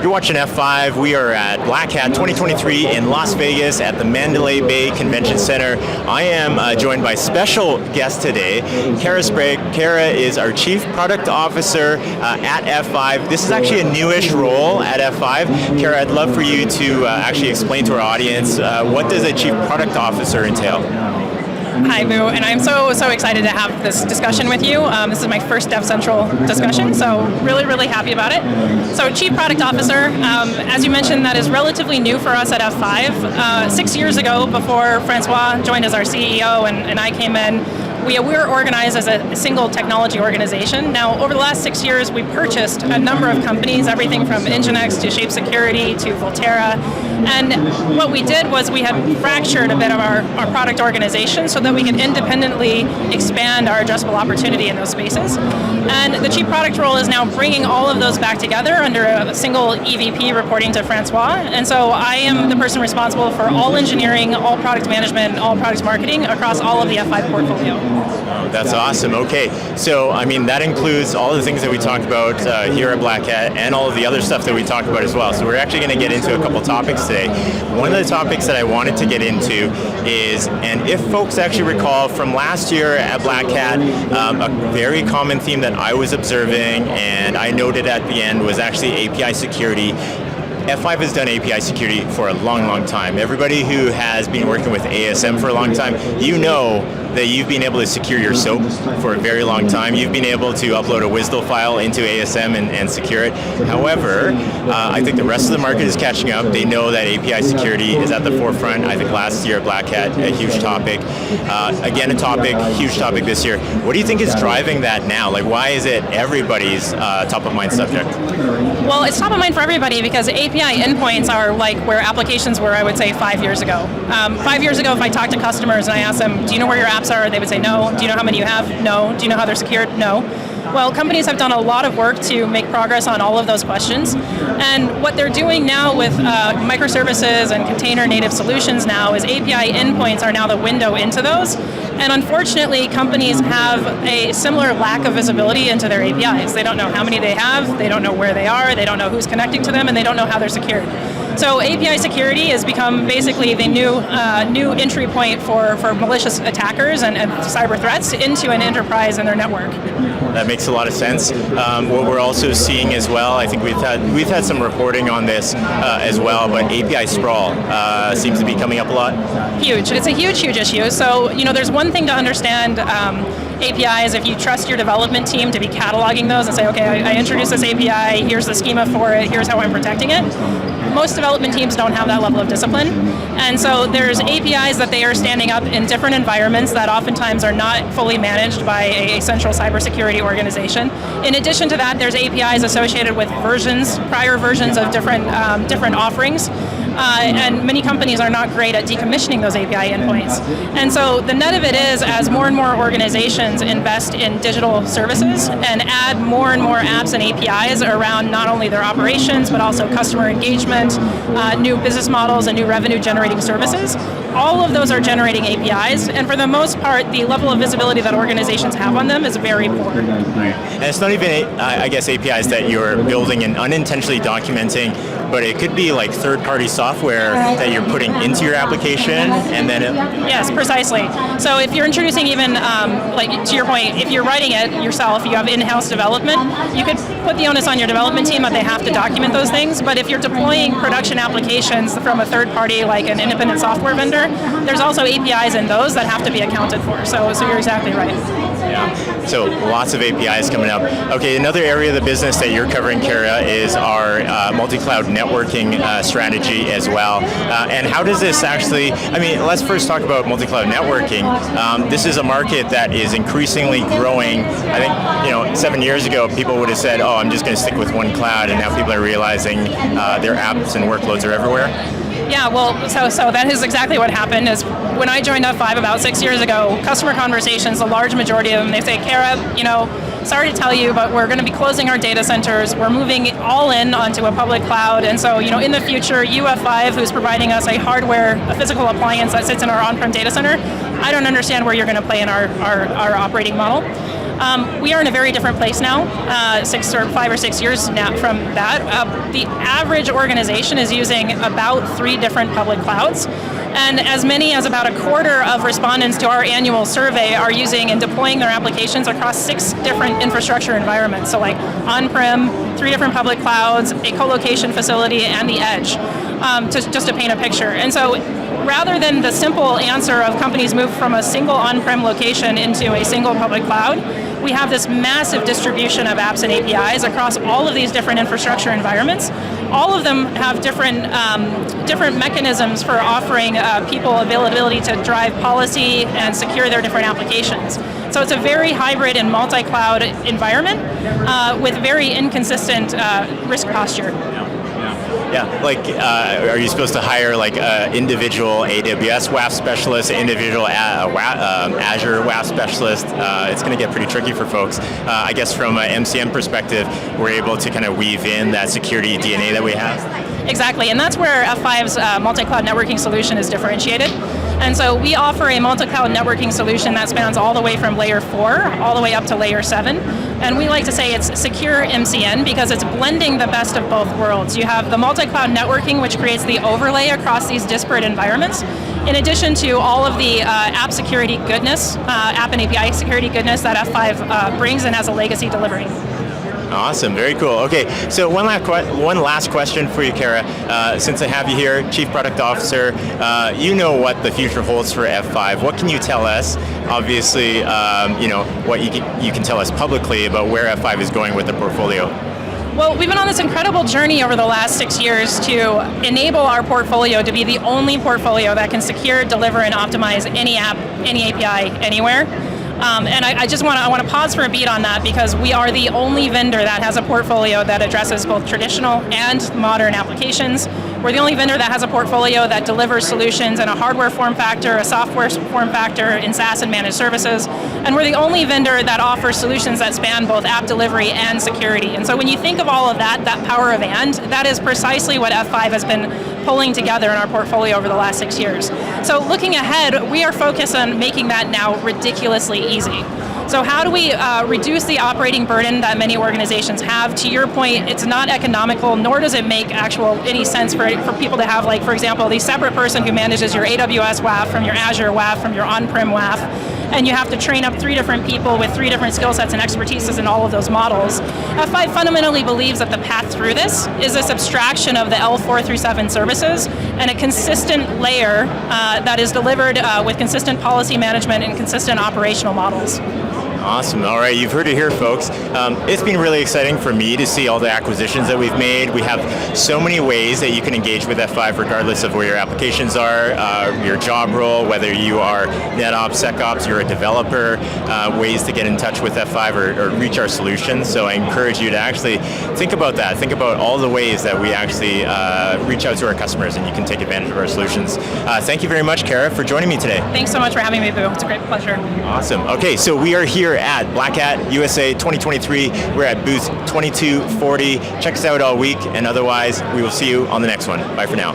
You're watching F5. We are at Black Hat 2023 in Las Vegas at the Mandalay Bay Convention Center. I am joined by special guest today, Kara Sprague. Kara is our Chief Product Officer at F5. This is actually a newish role at F5. Kara, I'd love for you to actually explain to our audience what does a Chief Product Officer entail? Hi, Boo, and I'm so excited to have this discussion with you. This is my first Dev Central discussion, so really happy about it. So Chief Product Officer, as you mentioned, that is relatively new for us at F5. 6 years ago, before Francois joined as our CEO and I came in, we were organized as a single technology organization. Now, over the last 6 years, we purchased a number of companies, everything from Nginx to Shape Security to Volterra. And what we did was we had fractured a bit of our product organization so that we could independently expand our addressable opportunity in those spaces. And the Chief Product role is now bringing all of those back together under a single EVP reporting to Francois. And so I am the person responsible for all engineering, all product management, all product marketing across all of the F5 portfolio. Oh, that's awesome. Okay, so I mean that includes all the things that we talked about here at Black Hat and all of the other stuff that we talked about as well. So we're actually going to get into a couple topics today. One of the topics that I wanted to get into is, and if folks actually recall from last year at Black Hat, a very common theme that I was observing and I noted at the end was actually API security. F5 has done API security for a long time. Everybody who has been working with ASM for a long time, you know that you've been able to secure your SOAP for a very long time. You've been able to upload a WSDL file into ASM and secure it. However, I think the rest of the market is catching up. They know that API security is at the forefront. I think last year at Black Hat, a huge topic. Again, huge topic this year. What do you think is driving that now? Like, why is it everybody's top of mind subject? Well, it's top of mind for everybody because API endpoints are like where applications were, I would say, 5 years ago. 5 years ago, if I talked to customers and I asked them, do you know where your apps are? They would say no. Do you know how many you have? No. Do you know how they're secured? No. Well, companies have done a lot of work to make progress on all of those questions. And what they're doing now with microservices and container native solutions now is API endpoints are now the window into those. And unfortunately, companies have a similar lack of visibility into their APIs. They don't know how many they have, they don't know where they are, they don't know who's connecting to them, and they don't know how they're secured. So API security has become basically the new entry point for malicious attackers and cyber threats into an enterprise and their network. That makes a lot of sense. What we're also seeing as well, I think we've had some reporting on this as well, but API sprawl seems to be coming up a lot. Huge. It's a huge issue. So, there's one thing to understand APIs if you trust your development team to be cataloging those and say, okay, I introduced this API, here's the schema for it, here's how I'm protecting it. Most development teams don't have that level of discipline. And so there's APIs that they are standing up in different environments that oftentimes are not fully managed by a central cybersecurity organization. In addition to that, there's APIs associated with prior versions of different offerings. And many companies are not great at decommissioning those API endpoints. And so the net of it is, as more and more organizations invest in digital services and add more and more apps and APIs around not only their operations, but also customer engagement, new business models, and new revenue generating services, all of those are generating APIs. And for the most part, the level of visibility that organizations have on them is very poor. Right. And it's not even, I guess, APIs that you're building and unintentionally documenting, but it could be like third-party software that you're putting into your application, and then Yes, precisely. So if you're introducing even, like to your point, if you're writing it yourself, you have in-house development, you could put the onus on your development team that they have to document those things. But if you're deploying production applications from a third party, like an independent software vendor, there's also APIs in those that have to be accounted for. So you're exactly right. Yeah, so lots of APIs coming up. Okay, another area of the business that you're covering, Kara, is our multi-cloud networking strategy as well. And how does this actually, let's first talk about multi-cloud networking. This is a market that is increasingly growing. I think, 7 years ago, people would have said, oh, I'm just going to stick with one cloud, and now people are realizing their apps and workloads are everywhere. Yeah, well, so that is exactly what happened. Is when I joined F5 about 6 years ago, customer conversations, the large majority of them, they say, Kara, sorry to tell you, but we're going to be closing our data centers. We're moving all in onto a public cloud. And so, in the future, F5, who's providing us a physical appliance that sits in our on-prem data center, I don't understand where you're going to play in our operating model. We are in a very different place now, 5 or 6 years now from that. The average organization is using about 3 different public clouds, and as many as about a quarter of respondents to our annual survey are using and deploying their applications across 6 different infrastructure environments. So like on-prem, 3 different public clouds, a co-location facility, and the edge, just to paint a picture. And so rather than the simple answer of companies move from a single on-prem location into a single public cloud, we have this massive distribution of apps and APIs across all of these different infrastructure environments. All of them have different mechanisms for offering people availability to drive policy and secure their different applications. So it's a very hybrid and multi-cloud environment with very inconsistent risk posture. Yeah, like, are you supposed to hire like individual AWS WAF specialist, individual Azure WAF specialist? It's going to get pretty tricky for folks. I guess from an MCM perspective, we're able to kind of weave in that security DNA that we have. Exactly, and that's where F5's multi-cloud networking solution is differentiated. And so we offer a multi-cloud networking solution that spans all the way from layer 4 all the way up to layer 7. And we like to say it's secure MCN because it's blending the best of both worlds. You have the multi-cloud networking, which creates the overlay across these disparate environments, in addition to all of the app security goodness, app and API security goodness that F5 brings in as a legacy delivery. Awesome, very cool. Okay, so one last question for you, Kara. Since I have you here, Chief Product Officer, you know what the future holds for F5. What can you tell us? Obviously, what you can tell us publicly about where F5 is going with the portfolio. Well, we've been on this incredible journey over the last 6 years to enable our portfolio to be the only portfolio that can secure, deliver, and optimize any app, any API, anywhere. And I want to pause for a beat on that because we are the only vendor that has a portfolio that addresses both traditional and modern applications. We're the only vendor that has a portfolio that delivers solutions in a hardware form factor, a software form factor, in SaaS and managed services. And we're the only vendor that offers solutions that span both app delivery and security. And so when you think of all of that power of and, that is precisely what F5 has been pulling together in our portfolio over the last 6 years. So looking ahead, we are focused on making that now ridiculously easy. So how do we reduce the operating burden that many organizations have? To your point, it's not economical, nor does it make any sense for people to have, like, for example, the separate person who manages your AWS WAF from your Azure WAF from your on-prem WAF, and you have to train up 3 different people with 3 different skill sets and expertises in all of those models. F5 fundamentally believes that the path through this is this abstraction of the L4 through 7 services and a consistent layer that is delivered with consistent policy management and consistent operational models. Awesome. All right, you've heard it here, folks. It's been really exciting for me to see all the acquisitions that we've made. We have so many ways that you can engage with F5 regardless of where your applications are, your job role, whether you are NetOps, SecOps, you're a developer, ways to get in touch with F5 or reach our solutions. So I encourage you to actually think about that. Think about all the ways that we actually reach out to our customers and you can take advantage of our solutions. Thank you very much, Kara, for joining me today. Thanks so much for having me, Boo. It's a great pleasure. Awesome. Okay, so we are here at Black Hat USA 2023. We're at booth 2240. Check us out all week, and otherwise, we will see you on the next one. Bye for now.